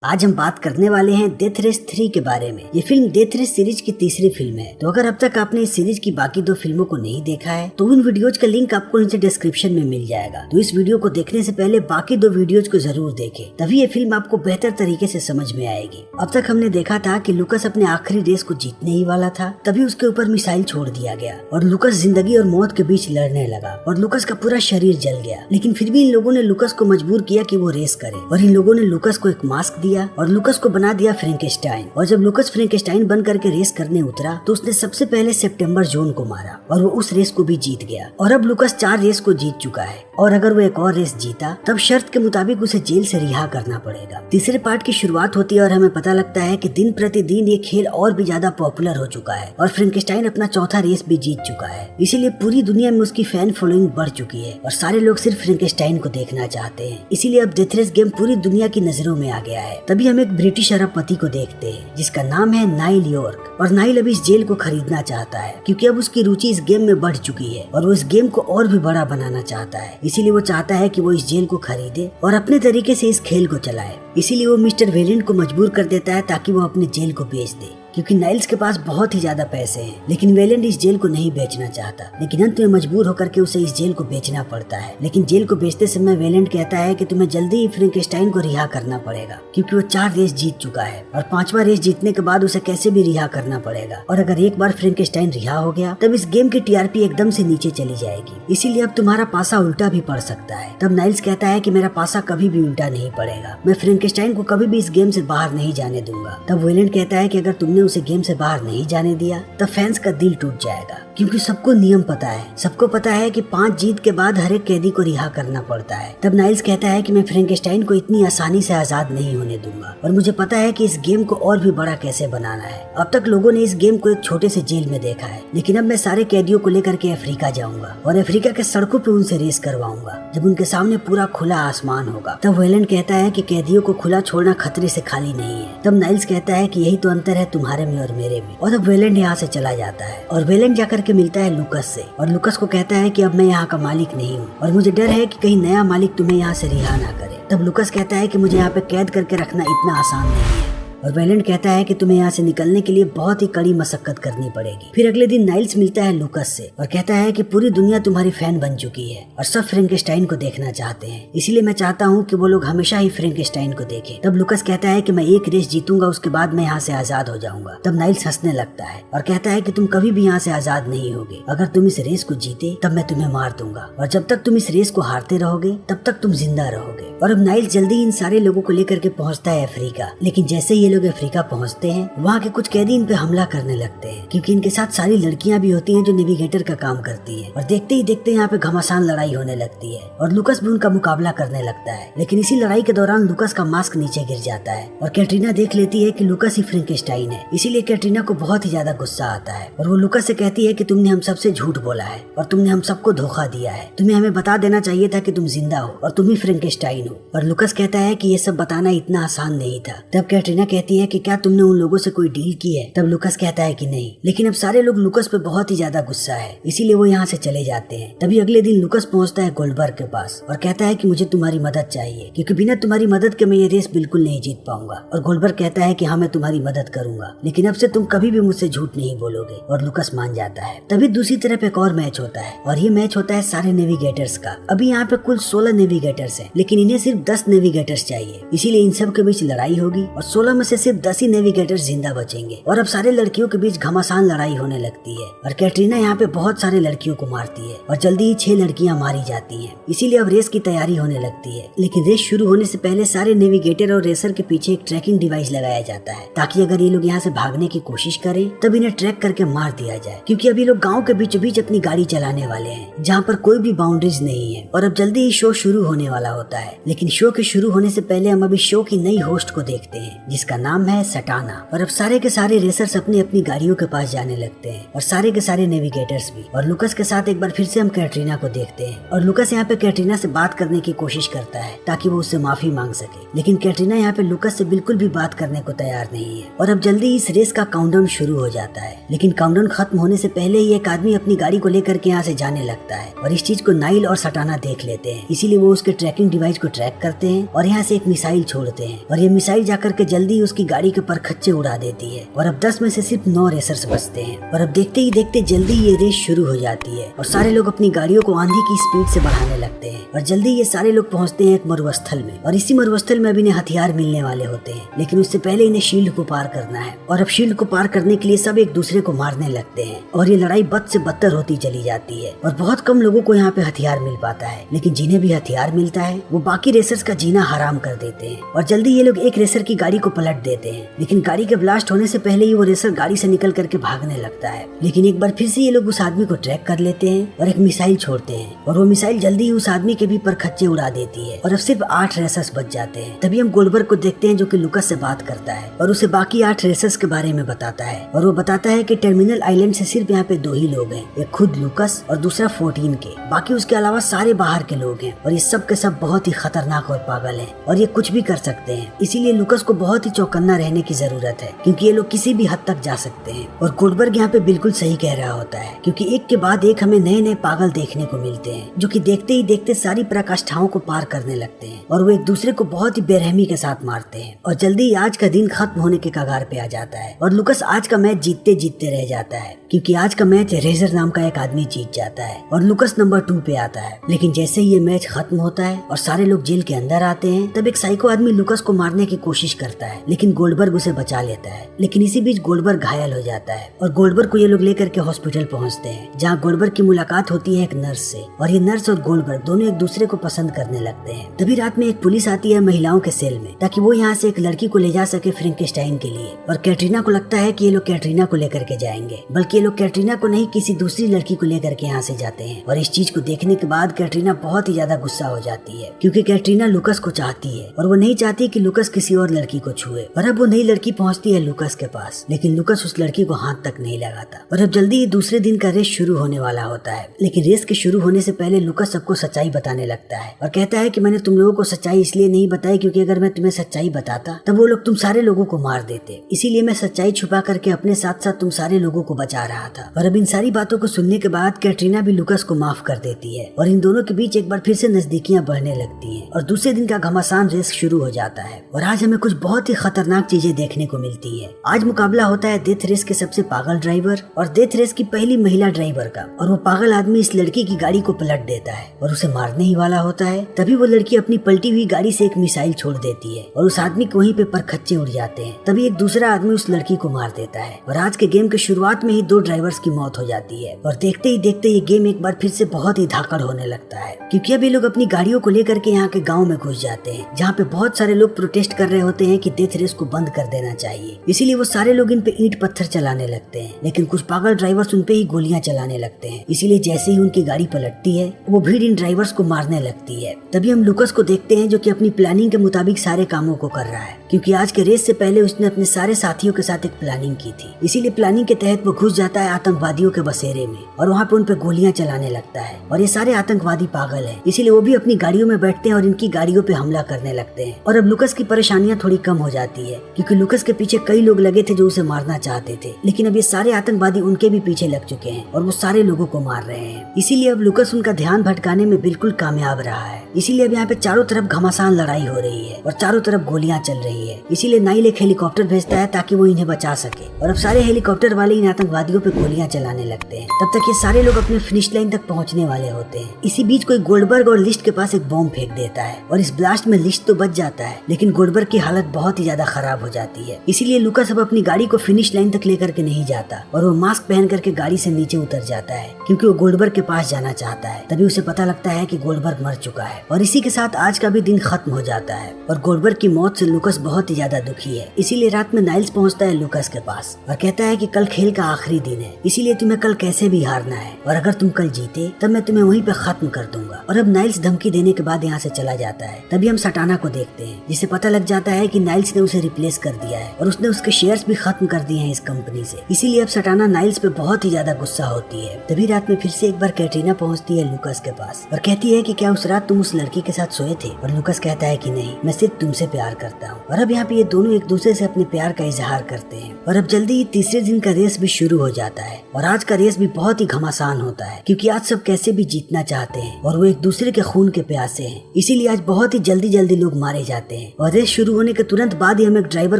आज हम बात करने वाले हैं डेथ रेस 3 के बारे में। ये फिल्म डेथ रेस सीरीज की तीसरी फिल्म है। तो अगर अब तक आपने इस सीरीज की बाकी 2 फिल्मों को नहीं देखा है तो उन वीडियोज का लिंक आपको नीचे डिस्क्रिप्शन में मिल जाएगा। तो इस वीडियो को देखने से पहले बाकी 2 वीडियोज को जरूर देखें, तभी ये फिल्म आपको बेहतर तरीके से समझ में आएगी। अब तक हमने देखा था कि लुकस अपने आखिरी रेस को जीतने ही वाला था, तभी उसके ऊपर मिसाइल छोड़ दिया गया और लुकस जिंदगी और मौत के बीच लड़ने लगा और लुकस का पूरा शरीर जल गया। लेकिन फिर भी इन लोगों ने लुकस को मजबूर किया कि वो रेस करे और इन लोगों ने लुकस को एक मास्क दिया और लुकस को बना दिया फ्रैंकेस्टाइन। और जब लुकस फ्रैंकेस्टाइन बन करके रेस करने उतरा तो उसने सबसे पहले सितंबर जॉन को मारा और वो उस रेस को भी जीत गया। और अब लुकस 4 रेस को जीत चुका है और अगर वो एक और रेस जीता तब शर्त के मुताबिक उसे जेल से रिहा करना पड़ेगा। तीसरे पार्ट की शुरुआत होती है और हमें पता लगता है कि दिन प्रतिदिन ये खेल और भी ज्यादा पॉपुलर हो चुका है और फ्रैंकेस्टाइन अपना चौथा रेस भी जीत चुका है। इसीलिए पूरी दुनिया में उसकी फैन फॉलोइंग बढ़ चुकी है और सारे लोग सिर्फ फ्रैंकेस्टाइन को देखना चाहते हैं। इसीलिए अब डेथ रेस गेम पूरी दुनिया की नजरों में आ गया है। तभी हम एक ब्रिटिश अरबपति को देखते हैं जिसका नाम है नाइल यॉर्क और नाइल अब इस जेल को खरीदना चाहता है क्योंकि अब उसकी रुचि इस गेम में बढ़ चुकी है और वो इस गेम को और भी बड़ा बनाना चाहता है। इसीलिए वो चाहता है कि वो इस जेल को खरीदे और अपने तरीके से इस खेल को चलाए। इसीलिए वो मिस्टर वेलेंट को मजबूर कर देता है ताकि वो अपने जेल को बेच दे क्योंकि नाइल्स के पास बहुत ही ज्यादा पैसे हैं। लेकिन वेलेंट इस जेल को नहीं बेचना चाहता, लेकिन अंत में मजबूर होकर के उसे इस जेल को बेचना पड़ता है। लेकिन जेल को बेचते समय वेलेंट कहता है कि तुम्हें जल्दी ही फ्रैंकेस्टाइन को रिहा करना पड़ेगा क्योंकि वो 4 रेस जीत चुका है और 5वां रेस जीतने के बाद उसे कैसे भी रिहा करना पड़ेगा। और अगर एक बार फ्रैंकेस्टाइन रिहा हो गया तब इस गेम की टीआरपी एकदम से नीचे चली जाएगी। इसीलिए अब तुम्हारा पासा उल्टा भी पड़ सकता है। तब नाइल्स कहता है कि मेरा पासा कभी भी उल्टा नहीं पड़ेगा, मैं फ्रैंकेस्टाइन को कभी भी इस गेम से बाहर नहीं जाने दूंगा। तब वेलेंट कहता है कि अगर तुमने उसे गेम से बाहर नहीं जाने दिया तब फैंस का दिल टूट जाएगा क्योंकि सबको नियम पता है, सबको पता है कि 5 जीत के बाद हर एक कैदी को रिहा करना पड़ता है। तब नाइल्स कहता है कि मैं फ्रैंकेस्टाइन को इतनी आसानी से आजाद नहीं होने दूंगा और मुझे पता है कि इस गेम को और भी बड़ा कैसे बनाना है। अब तक लोगों ने इस गेम को एक छोटे से जेल में देखा है, लेकिन अब मैं सारे कैदियों को लेकर के अफ्रीका जाऊंगा और अफ्रीका के सड़कों पे उनसे रेस करवाऊंगा जब उनके सामने पूरा खुला आसमान होगा। तब वेलेंट कहता है कि कैदियों को खुला छोड़ना खतरे से खाली नहीं है। तब नाइल्स कहता है कि यही तो अंतर है तुम्हारे में और मेरे में। और अब वेलेंट यहाँ से चला जाता है और वेलेंट जाकर के मिलता है लुकस से और लुकस को कहता है कि अब मैं यहाँ का मालिक नहीं हूँ और मुझे डर है कि कहीं नया मालिक तुम्हें यहाँ से रिहा ना करे। तब लुकस कहता है कि मुझे यहाँ पे कैद करके रखना इतना आसान नहीं है और वेलेंट कहता है कि तुम्हें यहाँ से निकलने के लिए बहुत ही कड़ी मशक्कत करनी पड़ेगी। फिर अगले दिन नाइल्स मिलता है लुकस से और कहता है कि पूरी दुनिया तुम्हारी फैन बन चुकी है और सब फ्रैंकेस्टाइन को देखना चाहते हैं, इसीलिए मैं चाहता हूँ कि वो लोग हमेशा ही फ्रैंकेस्टाइन को देखें। तब लुकस कहता है कि मैं एक रेस जीतूंगा, उसके बाद मैं यहाँ से आजाद हो जाऊंगा। तब नाइल्स हंसने लगता है और कहता है कि तुम कभी भी यहाँ से आजाद नहीं होगे, अगर तुम इस रेस को जीते तब मैं तुम्हें मार दूंगा और जब तक तुम इस रेस को हारते रहोगे तब तक तुम जिंदा रहोगे। और अब नाइल्स जल्दी इन सारे लोगों को लेकर के पहुँचता है अफ्रीका। लेकिन जैसे ये लोग अफ्रीका पहुंचते हैं वहाँ के कुछ कैदी इन पे हमला करने लगते हैं क्योंकि इनके साथ सारी लड़कियां भी होती हैं जो नेविगेटर का काम करती हैं। और देखते ही देखते यहाँ पे घमासान लड़ाई होने लगती है और लुकस भी उनका मुकाबला करने लगता है। लेकिन इसी लड़ाई के दौरान लुकस का मास्क नीचे गिर जाता है और कैटरीना देख लेती है कि लुकस ही फ्रैंकेस्टाइन है। इसीलिए कैटरीना को बहुत ही ज्यादा गुस्सा आता है और वो लुकस से कहती है कि तुमने हम सबसे झूठ बोला है और तुमने हम सबको धोखा दिया है, तुम्हें हमें बता देना चाहिए था कि तुम जिंदा हो और तुम ही फ्रैंकेस्टाइन हो। और लुकस कहता है कि ये सब बताना इतना आसान नहीं था। तब कैटरीना कहती है कि क्या तुमने उन लोगों से कोई डील की है? तब लुकस कहता है कि नहीं। लेकिन अब सारे लोग लुकस पे बहुत ही ज्यादा गुस्सा है, इसीलिए वो यहाँ से चले जाते हैं। तभी अगले दिन लुकस पहुँचता है गोल्डबर्ग के पास और कहता है कि मुझे तुम्हारी मदद चाहिए क्योंकि बिना तुम्हारी मदद के मैं ये रेस बिल्कुल नहीं जीत पाऊंगा। और गोल्डबर्ग कहता है कि हाँ मैं तुम्हारी मदद करूंगा, लेकिन अब से तुम कभी भी मुझसे झूठ नहीं बोलोगे। और लुकस मान जाता है। तभी दूसरी तरफ एक और मैच होता है और ये मैच होता है सारे नेविगेटर्स का। अभी यहाँ पे कुल 16 नेविगेटर्स हैं, लेकिन इन्हें सिर्फ 10 नेविगेटर्स चाहिए, इसीलिए इन सब के बीच लड़ाई होगी और 16 में से सिर्फ 10 ही नेविगेटर्स जिंदा बचेंगे। और अब सारे लड़कियों के बीच घमासान लड़ाई होने लगती है और कैटरीना यहाँ पे बहुत सारे लड़कियों को मारती है और जल्दी ही 6 लड़कियां मारी जाती हैं। इसीलिए अब रेस की तैयारी होने लगती है। लेकिन रेस शुरू होने से पहले सारे नेविगेटर और रेसर के पीछे एक ट्रैकिंग डिवाइस लगाया जाता है ताकि अगर ये लोग यहाँ से भागने की कोशिश करें तब इन्हें ट्रैक करके मार दिया जाए क्योंकि अभी लोग गाँव के बीचों बीच अपनी गाड़ी चलाने वाले हैं जहाँ पर कोई भी बाउंड्रीज नहीं है। और अब जल्दी ही शो शुरू होने वाला होता है। लेकिन शो के शुरू होने से पहले हम अभी शो की नई होस्ट को देखते हैं जिसका नाम है सटाना। और अब सारे के सारे रेसर्स अपनी अपनी गाड़ियों के पास जाने लगते हैं और सारे के सारे नेविगेटर्स भी। और लुकस के साथ एक बार फिर से हम कैटरीना को देखते हैं और लुकस यहाँ पे कैटरीना से बात करने की कोशिश करता है ताकि वो उससे माफी मांग सके। लेकिन कैटरीना यहाँ पे लुकस से बिल्कुल भी बात करने को तैयार नहीं है। और अब जल्दी इस रेस का काउंटडाउन शुरू हो जाता है। लेकिन काउंटडाउन खत्म होने से पहले ही एक आदमी अपनी गाड़ी को लेकर के यहाँ से जाने लगता है और इस चीज को नाइल और सटाना देख लेते हैं। इसीलिए वो उसके ट्रैकिंग डिवाइस को ट्रैक करते हैं और यहाँ से एक मिसाइल छोड़ते हैं और ये मिसाइल जाकर के जल्दी ही उसकी गाड़ी के परखच्चे उड़ा देती है और अब 10 में से सिर्फ 9 रेसर्स बचते हैं और अब देखते ही देखते जल्दी ये रेस शुरू हो जाती है और सारे लोग अपनी गाड़ियों को आंधी की स्पीड से बढ़ाने लगते हैं और जल्दी ये सारे लोग पहुंचते हैं एक मरुस्थल में और इसी मरुस्थल में अब इन्हें हथियार मिलने वाले होते हैं, लेकिन उससे पहले इन्हें शील्ड को पार करना है और अब शील्ड को पार करने के लिए सब एक दूसरे को मारने लगते हैं और ये लड़ाई बद से बदतर होती चली जाती है और बहुत कम लोगों को यहाँ पे हथियार मिल पाता है, लेकिन जिन्हें भी हथियार मिलता है वो बाकी रेसर्स का जीना हराम कर देते हैं और जल्दी ये लोग एक रेसर की गाड़ी को पलट देते हैं, लेकिन गाड़ी के ब्लास्ट होने से पहले ही वो रेसर गाड़ी से निकल करके भागने लगता है। लेकिन एक बार फिर से ये लोग उस आदमी को ट्रैक कर लेते हैं और एक मिसाइल छोड़ते हैं और वो मिसाइल जल्दी ही उस आदमी के भी परखच्चे उड़ा देती है और अब सिर्फ 8 रेसर्स बच जाते हैं। तभी हम गोल्डबर्ग को देखते हैं जो कि लुकस से बात करता है और उसे बाकी 8 रेसर्स के बारे में बताता है और वो बताता है कि टर्मिनल आइलैंड से सिर्फ यहाँ पे 2 ही लोग हैं, एक खुद लुकस और दूसरा 14 के, बाकी उसके अलावा सारे बाहर के लोग हैं और ये सब के सब बहुत ही खतरनाक और पागल हैं और ये कुछ भी कर सकते हैं। इसीलिए लुकस को बहुत ही चौकन्ना रहने की जरूरत है क्योंकि ये लोग किसी भी हद तक जा सकते हैं। और गोल्डबर्ग यहाँ पे बिल्कुल सही कह रहा होता है क्योंकि एक के बाद एक हमें नए नए पागल देखने को मिलते हैं जो कि देखते ही देखते सारी पराकाष्ठाओं को पार करने लगते हैं और वो एक दूसरे को बहुत ही बेरहमी के साथ मारते हैं और जल्दी ही आज का दिन खत्म होने के कगार पे आ जाता है और लुकस आज का मैच जीतते जीतते रह जाता है क्योंकि आज का मैच रेजर नाम का एक आदमी जीत जाता है और लुकस नंबर 2 पे आता है। लेकिन जैसे ही ये मैच खत्म होता है और सारे लोग जेल के अंदर आते हैं तब एक साइको आदमी लुकस को मारने की कोशिश करता है, लेकिन गोल्डबर्ग उसे बचा लेता है। लेकिन इसी बीच गोल्डबर्ग घायल हो जाता है और गोल्डबर्ग को ये लोग लेकर के हॉस्पिटल पहुंचते हैं जहाँ गोल्डबर्ग की मुलाकात होती है एक नर्स से और ये नर्स और गोल्डबर्ग दोनों एक दूसरे को पसंद करने लगते हैं। तभी रात में एक पुलिस आती है महिलाओं के सेल में ताकि वो यहाँ से एक लड़की को ले जा सके फ्रैंकेस्टाइन के लिए और कैटरीना को लगता है कि ये लोग कैटरीना को लेकर के जाएंगे, बल्कि ये लोग कैटरीना को नहीं किसी दूसरी लड़की को लेकर के यहाँ से जाते हैं। और इस चीज को देखने के बाद कैटरीना बहुत ही ज्यादा गुस्सा हो जाती है क्योंकि कैटरीना लुकस को चाहती है और वो नहीं चाहती कि लुकस किसी और लड़की को छुए। और अब वो नई लड़की पहुंचती है लुकस के पास, लेकिन लुकस उस लड़की को हाथ तक नहीं लगाता और अब जल्दी ही दूसरे दिन का रेस शुरू होने वाला होता है। लेकिन रेस के शुरू होने से पहले लुकस सबको सच्चाई बताने लगता है और कहता है कि मैंने तुम लोगों को सच्चाई इसलिए नहीं बताई क्योंकि अगर मैं तुम्हें सच्चाई बताता तब वो लोग तुम सारे लोगों को मार देते, इसीलिए मैं सच्चाई छुपा करके अपने साथ साथ तुम सारे लोगों को बचा रहा था। और अब इन सारी बातों को सुनने के बाद कैटरीना भी लुकस को माफ कर देती है और इन दोनों के बीच एक बार फिर से नजदीकियां बढ़ने लगती हैं और दूसरे दिन का घमासान रेस शुरू हो जाता है। और आज हमें कुछ बहुत ही खतरनाक चीजें देखने को मिलती है। आज मुकाबला होता है डेथ रेस के सबसे पागल ड्राइवर और डेथ रेस की पहली महिला ड्राइवर का और वो पागल आदमी इस लड़की की गाड़ी को पलट देता है और उसे मारने ही वाला होता है। तभी वो लड़की अपनी पलटी हुई गाड़ी से एक मिसाइल छोड़ देती है और उस आदमी को वहीं पे परखच्चे उड़ जाते हैं। तभी एक दूसरा आदमी उस लड़की को मार देता है और आज के गेम के शुरुआत में ही 2 ड्राइवर्स की मौत हो जाती है। और देखते ही देखते ये गेम एक बार फिर से बहुत ही धाकड़ होने लगता है क्योंकि अब ये लोग अपनी गाड़ियों को लेकर के यहाँ के गांव में घुस जाते हैं जहाँ पे बहुत सारे लोग प्रोटेस्ट कर रहे होते हैं कि डेथ रेस को बंद कर देना चाहिए। इसीलिए वो सारे लोग इन पे ईंट पत्थर चलाने लगते हैं, लेकिन कुछ पागल ड्राइवर्स उन पे ही गोलियां चलाने लगते हैं। इसीलिए जैसे ही उनकी गाड़ी पलटती है वो भीड़ इन ड्राइवर्स को मारने लगती है। तभी हम लुकस को देखते हैं जो कि अपनी प्लानिंग के मुताबिक सारे कामों को कर रहा है क्योंकि आज के रेस से पहले उसने अपने सारे साथियों के साथ एक प्लानिंग की थी। इसीलिए प्लानिंग के तहत वो घुस जाता है आतंकवादियों के बसेरे में और वहाँ पे उन पे गोलियां चलाने लगता है और ये सारे आतंकवादी पागल हैं, इसीलिए वो भी अपनी गाड़ियों में बैठते हैं और इनकी गाड़ियों पे हमला करने लगते हैं। और अब लुकस की परेशानियां थोड़ी कम हो जाती है क्योंकि लुकस के पीछे कई लोग लगे थे जो उसे मारना चाहते थे, लेकिन अब ये सारे आतंकवादी उनके भी पीछे लग चुके हैं और वो सारे लोगों को मार रहे हैं। इसीलिए अब लुकस उनका ध्यान भटकाने में बिल्कुल कामयाब रहा है। इसीलिए अब यहाँ पे चारों तरफ घमासान लड़ाई हो रही है और चारों तरफ गोलियां चल रही है। इसीलिए नाइल एक हेलीकॉप्टर भेजता है ताकि वो इन्हें बचा सके और अब सारे हेलीकॉप्टर वाले इन आतंकवादियों पे गोलियां चलाने लगते हैं। तब तक ये सारे लोग अपने फिनिश लाइन तक पहुंचने वाले होते हैं। इसी बीच कोई गोल्डबर्ग और लिस्ट के पास एक बॉम्ब फेंक देता है और इस ब्लास्ट में लिस्ट तो बच जाता है, लेकिन गोल्डबर्ग की हालत बहुत ही ज्यादा खराब हो जाती है। इसीलिए लुकस अब अपनी गाड़ी को फिनिश लाइन तक लेकर के नहीं जाता और वो मास्क पहन करके गाड़ी से नीचे उतर जाता है क्योंकि वो गोल्डबर्ग के पास जाना चाहता है। तभी उसे पता लगता है कि गोल्डबर्ग मर चुका है और इसी के साथ आज का भी दिन खत्म हो जाता है और गोल्डबर्ग की मौत से लुकस बहुत ही ज्यादा दुखी है। इसीलिए रात में नाइल्स पहुंचता है लुकस के पास और कहता है कि कल खेल का आखिरी दिन है, इसीलिए तुम्हें कल कैसे भी हारना है और अगर तुम कल जीते तब मैं तुम्हें वहीं पे खत्म कर दूंगा। और अब नाइल्स धमकी देने के बाद यहाँ से चला जाता है। तभी हम सटाना को देखते हैं जिसे पता लग जाता है कि नाइल्स ने उसे रिप्लेस कर दिया है और उसने उसके शेयर्स भी खत्म कर दिए हैं इस कंपनी से। इसीलिए अब सटाना नाइल्स पे बहुत ही ज्यादा गुस्सा होती है। तभी रात में फिर से एक बार कैटरीना पहुंचती है लुकस के पास और कहती है कि क्या उस रात तुम उस लड़की के साथ सोए थे? और लुकस कहता है कि नहीं, मैं सिर्फ तुमसे प्यार करता हूँ। और अब यहाँ पे ये दोनों एक दूसरे से अपने प्यार का इजहार करते हैं। और अब जल्दी ही तीसरे दिन का रेस भी शुरू हो जाता है और आज का रेस भी बहुत ही घमासान होता है क्योंकि आज सब कैसे भी जीतना चाहते हैं और वो एक दूसरे के खून के प्यासे हैं। इसीलिए आज बहुत ही जल्दी लोग मारे जाते हैं और रेस शुरू होने के तुरंत बाद ही हम एक ड्राइवर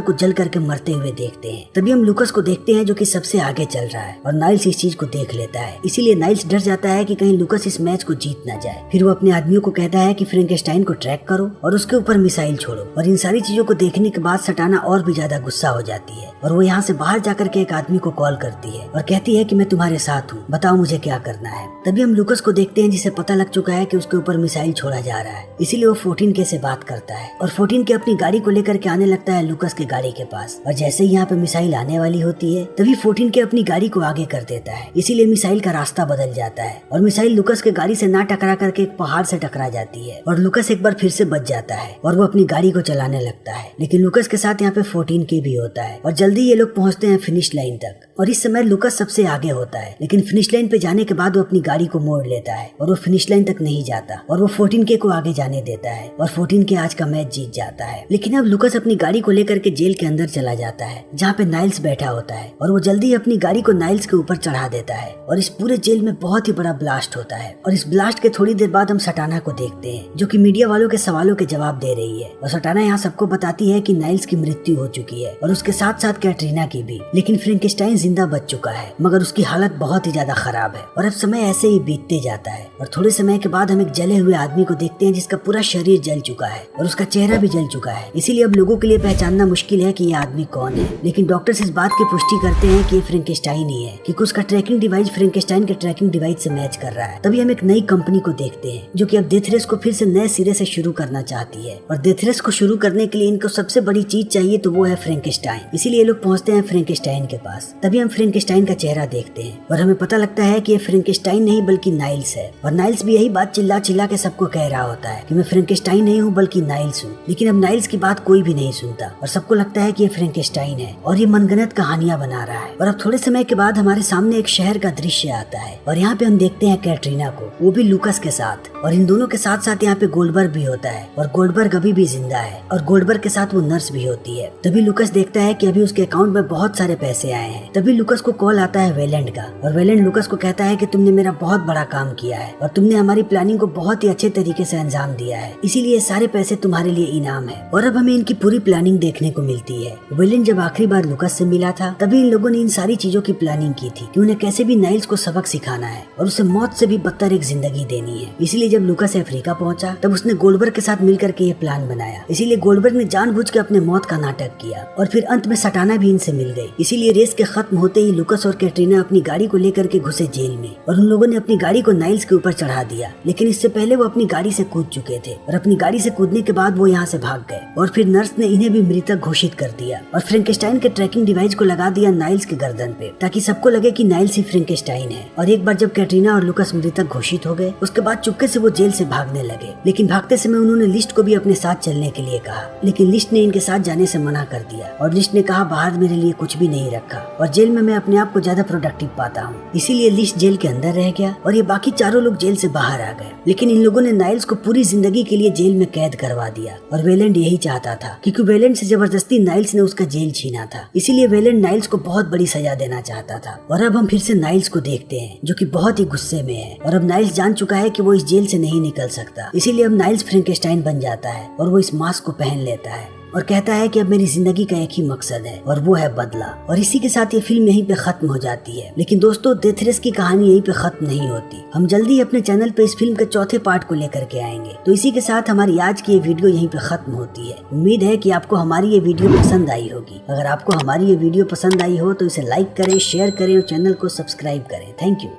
को जल करके मरते हुए देखते हैं। तभी हम लुकस को देखते हैं जो कि सबसे आगे चल रहा है और नाइल्स इस चीज को देख लेता है। इसीलिए नाइल्स डर जाता है कि कहीं लुकस इस मैच को जीत ना जाए। फिर वो अपने आदमियों को कहता है कि फ्रैंकेनस्टाइन को ट्रैक करो और उसके ऊपर मिसाइल छोड़ो। और इन सारी चीजों को देखने के बाद सटाना और भी ज्यादा गुस्सा हो जाती है और वो यहाँ से बाहर जाकर के एक आदमी को कॉल करती है और कहती है कि मैं तुम्हारे साथ हूँ, बताओ मुझे क्या करना है। तभी हम लुकस को देखते हैं जिसे पता लग चुका है कि उसके ऊपर मिसाइल छोड़ा जा रहा है। इसीलिए वो 14K से बात करता है और 14K अपनी गाड़ी को लेकर के आने लगता है लुकस के गाड़ी के पास। और जैसे ही यहाँ पे मिसाइल आने वाली होती है तभी 14K अपनी गाड़ी को आगे कर देता है। इसीलिए मिसाइल का रास्ता बदल जाता है और मिसाइल लुकस के गाड़ी से ना टकरा करके एक पहाड़ से टकरा जाती है और लुकस एक बार फिर से बच जाता है और वो अपनी गाड़ी को चलाने लगता है। लेकिन लुकस के साथ यहाँ पे 14K भी होता है और जल्दी ये लोग पहुँचते हैं फिनिश लाइन तक। और इस समय लुकस सबसे आगे होता है लेकिन फिनिश लाइन पे जाने के बाद वो अपनी गाड़ी को मोड़ लेता है और वो फिनिश लाइन तक नहीं जाता और वो 14K को आगे जाने देता है और 14K आज का मैच जीत जाता है। लेकिन अब लुकस अपनी गाड़ी को लेकर के जेल के अंदर चला जाता है जहाँ पे नाइल्स बैठा होता है और वो जल्दी ही अपनी गाड़ी को नाइल्स के ऊपर चढ़ा देता है और इस पूरे जेल में बहुत ही बड़ा ब्लास्ट होता है। और इस ब्लास्ट के थोड़ी देर बाद हम सटाना को देखते हैं जो कि मीडिया वालों के सवालों के जवाब दे रही है और सटाना यहाँ सबको बताती है कि नाइल्स की मृत्यु हो चुकी है और उसके साथ साथ कैटरीना की भी। लेकिन फ्रैंकेनस्टाइन जिंदा बच चुका है मगर उसकी हालत बहुत ही ज्यादा खराब है। और अब समय ऐसे ही बीतते जाता है और थोड़े समय के बाद हम एक जले हुए आदमी को देखते हैं जिसका पूरा शरीर जल चुका है और उसका चेहरा भी जल चुका है। इसीलिए अब लोगों के लिए पहचानना मुश्किल है कि ये आदमी कौन है। लेकिन डॉक्टर्स इस बात की पुष्टि करते हैं कि ये फ्रैंकेनस्टाइन ही है क्योंकि उसका ट्रैकिंग डिवाइस फ्रैंकेनस्टाइन के ट्रैकिंग डिवाइस से मैच कर रहा है। तभी हम एक नई कंपनी को देखते हैं जो कि अब डेथ रेस को फिर से नए सिरे से शुरू करना चाहती है और डेथ रेस को शुरू करने के लिए इनको सबसे बड़ी चीज चाहिए तो वो है फ्रैंकेनस्टाइन। इसीलिए ये लोग पहुंचते हैं फ्रैंकेनस्टाइन के पास। तभी हम फ्रैंकेनस्टाइन का चेहरा देखते हैं और हमें पता लगता है कि ये फ्रैंकेनस्टाइन नहीं बल्कि नाइल्स है। और नाइल्स भी यही बात चिल्ला चिल्ला के सबको कह रहा होता है कि मैं फ्रैंकेनस्टाइन नहीं हूँ बल्कि नाइल्स हूँ। लेकिन अब नाइल्स की बात कोई भी नहीं सुनता और सबको लगता है कि ये फ्रैंकेनस्टाइन है और ये मनगढ़ंत कहानियां बना रहा है। और अब थोड़े समय के बाद हमारे सामने एक शहर का दृश्य आता है और यहाँ पे हम देखते हैं कैटरीना को, वो भी लुकस के साथ। और इन दोनों के साथ साथ यहाँ पे गोल्डबर्ग भी होता है और गोल्डबर्ग अभी भी जिंदा है और गोल्डबर्ग के साथ वो नर्स भी होती है। तभी लुकस देखता है कि अभी उसके अकाउंट में बहुत सारे पैसे आए हैं। तभी लुकस को कॉल आता है वेलेंट का और वेलेंट लुकस को कहता है कि तुमने मेरा बहुत बड़ा काम किया है और तुमने हमारी प्लानिंग को बहुत ही अच्छे तरीके से अंजाम दिया है, इसीलिए सारे पैसे तुम्हारे लिए इनाम है। और अब हमें इनकी पूरी प्लानिंग देखने को मिलती है। वेलेंट जब आखिरी बार लुकस से मिला था तभी इन लोगों ने इन सारी चीजों की प्लानिंग की थी कि उन्हें कैसे भी नाइल्स को सबक सिखाना है और उसे मौत से भी बदतर एक जिंदगी देनी है। इसीलिए जब लुकस अफ्रीका पहुंचा तब उसने गोल्डबर्ग के साथ मिलकर के ये प्लान बनाया। इसीलिए गोल्डबर्ग ने जानबूझ के अपने मौत का नाटक किया और फिर अंत में सटाना भी इनसे मिल गई। इसीलिए रेस के खत्म होते ही लुकस और कैटरीना अपनी गाड़ी को लेकर के घुसे जेल में और उन लोगों ने अपनी गाड़ी को नाइल्स के ऊपर चढ़ा दिया। लेकिन इससे पहले वो अपनी गाड़ी से कूद चुके थे और अपनी गाड़ी से कूदने के बाद वो यहाँ से भाग गए और फिर नर्स ने इन्हें भी मृतक घोषित कर दिया और फ्रैंकेनस्टाइन के ट्रैकिंग डिवाइस को लगा दिया नाइल्स के गर्दन पे ताकि सबको लगे कि नाइल्स ही फ्रैंकेनस्टाइन है। और एक बार जब कैटरीना और लुकस मृतक घोषित हो गए उसके बाद चुपके से वो जेल से भागने लगे। लेकिन भागते समय उन्होंने लिस्ट को भी अपने साथ चलने के लिए कहा, लेकिन लिस्ट ने इनके साथ जाने से मना कर दिया और लिस्ट ने कहा बाहर मेरे लिए कुछ भी नहीं रखा और जेल में मैं अपने आप को ज्यादा प्रोडक्टिव पाता हूँ। इसीलिए लिस्ट जेल के अंदर रह गया और ये बाकी चारों लोग जेल से बाहर आ गए। लेकिन इन लोगों ने नाइल्स को पूरी जिंदगी के लिए जेल में कैद करवा दिया और वेलेंट यही चाहता था क्योंकि वेलेंट से जबरदस्ती नाइल्स ने उसका जेल छीना था। इसीलिए वेलेंट नाइल्स को बहुत बड़ी सजा देना चाहता था। और अब हम फिर से नाइल्स को देखते हैं जो कि बहुत ही गुस्से में है और अब नाइल्स जान चुका है कि वो इस जेल से नहीं निकल सकता। इसीलिए अब नाइल्स फ्रैंकेनस्टाइन बन जाता है और वो इस मास्क को पहन लेता है और कहता है कि अब मेरी जिंदगी का एक ही मकसद है और वो है बदला। और इसी के साथ ये फिल्म यहीं पे खत्म हो जाती है। लेकिन दोस्तों डेथ रेस की कहानी यहीं पे खत्म नहीं होती। हम जल्दी अपने चैनल पे इस फिल्म के चौथे पार्ट को लेकर के आएंगे। तो इसी के साथ हमारी आज की ये वीडियो यहीं पे खत्म होती है। उम्मीद है कि आपको हमारी ये वीडियो पसंद आई होगी। अगर आपको हमारी ये वीडियो पसंद आई हो तो इसे लाइक करें, शेयर करें और चैनल को सब्सक्राइब करें। Thank you.